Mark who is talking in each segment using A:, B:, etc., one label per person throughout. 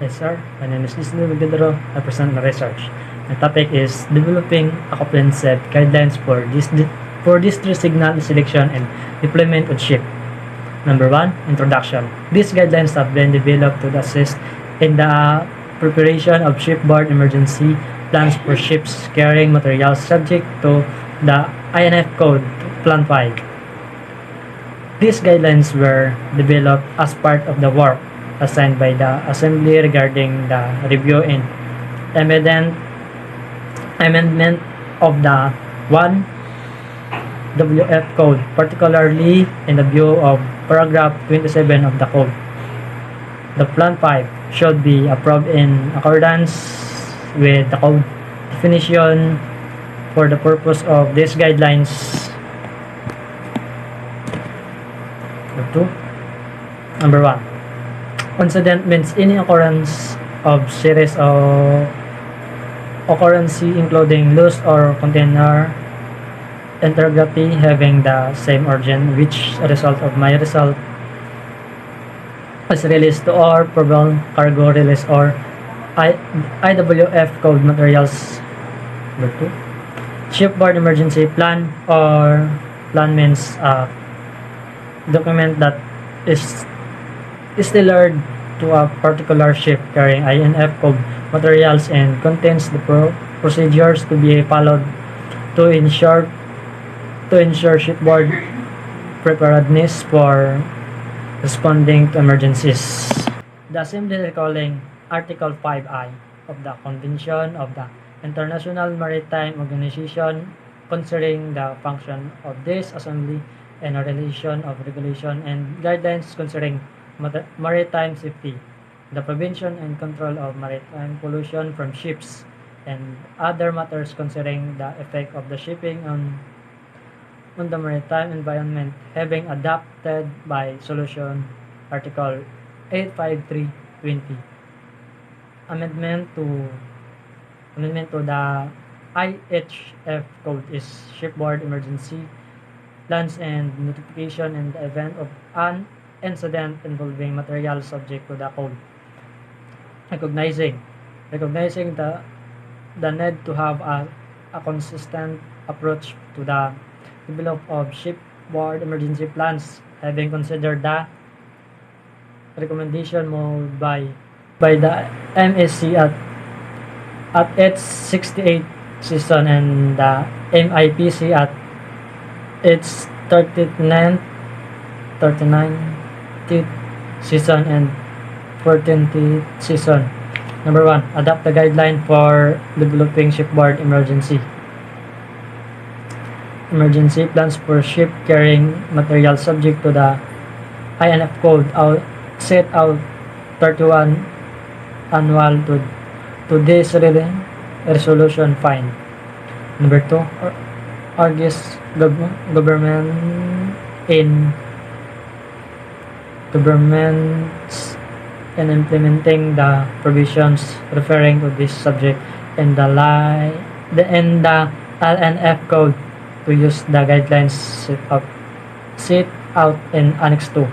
A: Yes, sir. My name is Lisandro Magdadaro. I present my research. My topic is developing a comprehensive guidelines for distress signal selection and deployment on ship. Number 1, introduction. These guidelines have been developed to assist in the preparation of shipboard emergency plans for ships carrying materials subject to the INF Code Plan 5. These guidelines were developed as part of the work assigned by the Assembly regarding the review and amendment of the 1 WF Code, particularly in the view of paragraph 27 of the Code. The Plan 5 should be approved in accordance with the Code definition for the purpose of these guidelines. Number 1. Incident means any occurrence of series of occurrence including loose or container integrity having the same origin which result of my result is released to or probable cargo release or IWF code materials. Number 2. Shipboard emergency plan or plan means a document that is tailored to a particular ship carrying INF code materials and contains the procedures to be followed to ensure shipboard preparedness for responding to emergencies. The Assembly recalling Article 5I of the Convention of the International Maritime Organization concerning the function of this Assembly and a relation of regulation and guidelines concerning maritime safety, the prevention and control of maritime pollution from ships, and other matters concerning the effect of the shipping on the maritime environment, having adopted by Solution Article 85320. Amendment to the IHF Code is shipboard emergency plans and notification in the event of an incident involving materials subject to the code. Recognizing the need to have a consistent approach to the development of shipboard emergency plans, having considered the recommendation made by the MSC at its 68th season and the MIPC at its 39th season and 14th season. Number 1. Adopt the guideline for developing shipboard emergency plans for ship carrying material subject to the INF code set out 31 annual to this resolution fine. Number 2. Urges governments in implementing the provisions referring to this subject in the LNF code to use the guidelines set out in Annex 2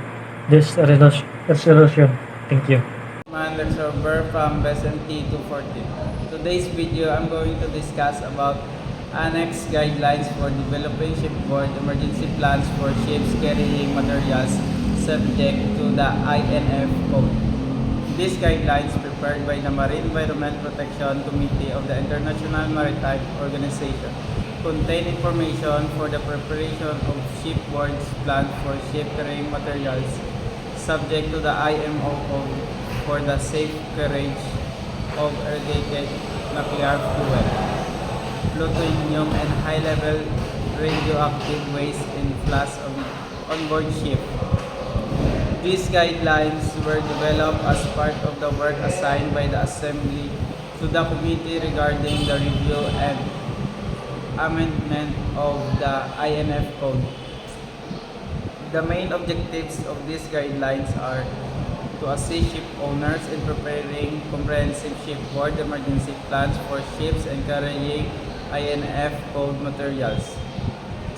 A: this resolution. Thank you.
B: Alex Robert from BSMT 214. Today's video I'm going to discuss about Annex Guidelines for Developing Shipboard Emergency Plans for Ships Carrying Materials subject to the INF Code. These guidelines, prepared by the Marine Environment Protection Committee of the International Maritime Organization, contain information for the preparation of shipboard plans for ship carrying materials subject to the IMO Code for the safe carriage of irradiated nuclear fuel, plutonium, and high-level radioactive waste in flasks on-board ship. These guidelines were developed as part of the work assigned by the Assembly to the Committee regarding the review and amendment of the INF Code. The main objectives of these guidelines are to assist ship owners in preparing comprehensive shipboard emergency plans for ships and carrying INF Code materials,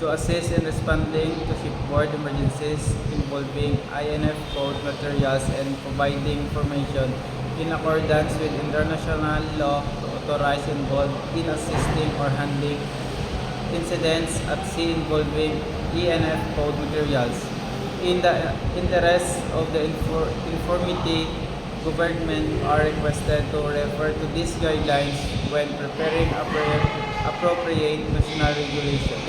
B: to assist in responding to shipboard emergencies involving INF Code materials and providing information in accordance with international law to authorize involved in assisting or handling incidents at sea involving ENF code materials. In the interest of the informity, government are requested to refer to these guidelines when preparing appropriate national regulations.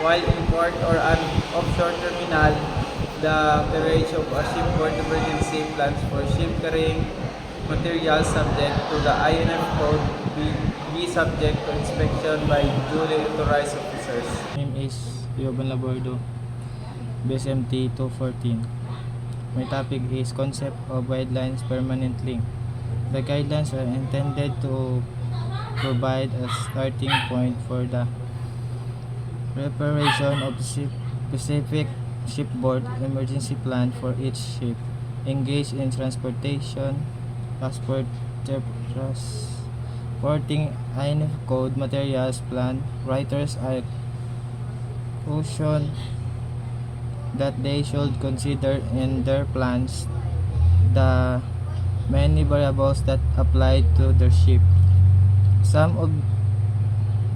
B: While in port or an offshore terminal, the operation of a shipboard emergency plans for ship carrying materials subject to the INF code be subject to inspection by duly authorized officers.
C: My name is Yoban Labordo, BSMT 214. My topic is concept of guidelines permanent link. The guidelines are intended to provide a starting point for the preparation of specific shipboard emergency plan for each ship engaged in transporting INF code materials plan. Writers are cautioned that they should consider in their plans the many variables that apply to their ship. Some of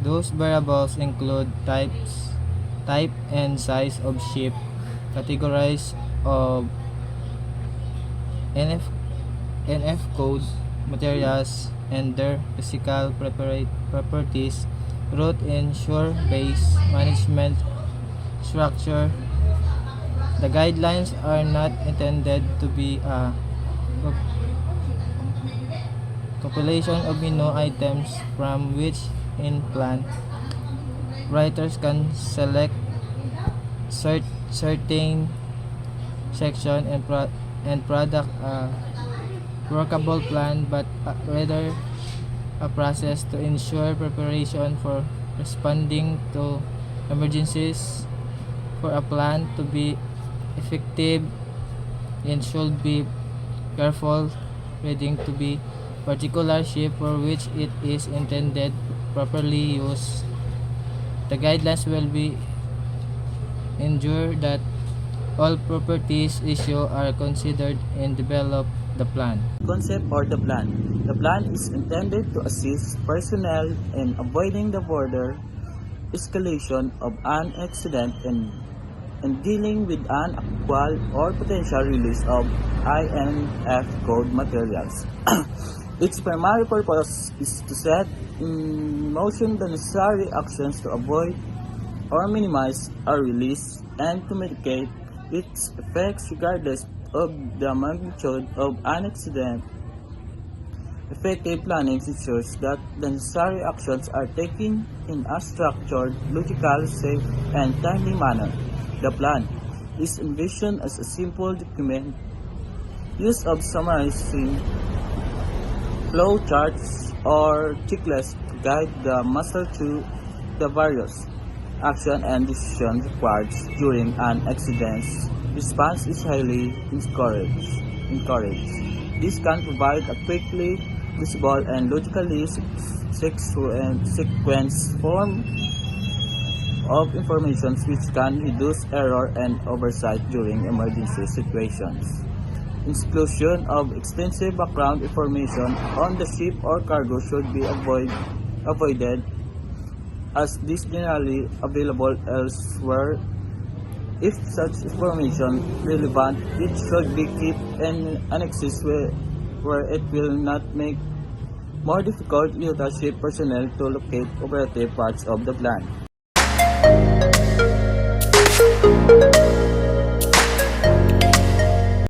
C: those variables include type and size of ship, categories of NF code materials and their physical properties, route and shore base management structure. The guidelines are not intended to be a compilation of menu items from which in plan writers can select certain section and product a workable plan, but rather a process to ensure preparation for responding to emergencies. For a plan to be effective, it should be careful reading to be particular ship for which it is intended properly used. The guidelines will be ensure that all properties issue are considered and develop the plan.
D: Concept or the plan. The plan is intended to assist personnel in avoiding the border escalation of an accident and dealing with an actual or potential release of INF code materials. Its primary purpose is to set in motion the necessary actions to avoid or minimize a release and to mitigate its effects regardless of the magnitude of an accident. Effective planning ensures that the necessary actions are taken in a structured, logical, safe, and timely manner. The plan is envisioned as a simple document used of summarizing flow charts or checklists to guide the master through the various action and decision required during an accident. Response is highly encouraged. This can provide a quickly visible and logically sequence form of information which can reduce error and oversight during emergency situations. Inclusion of extensive background information on the ship or cargo should be avoided, as this generally available elsewhere. If such information relevant, it should be kept in annexes where it will not make more difficult ship personnel to locate operative parts of the plan.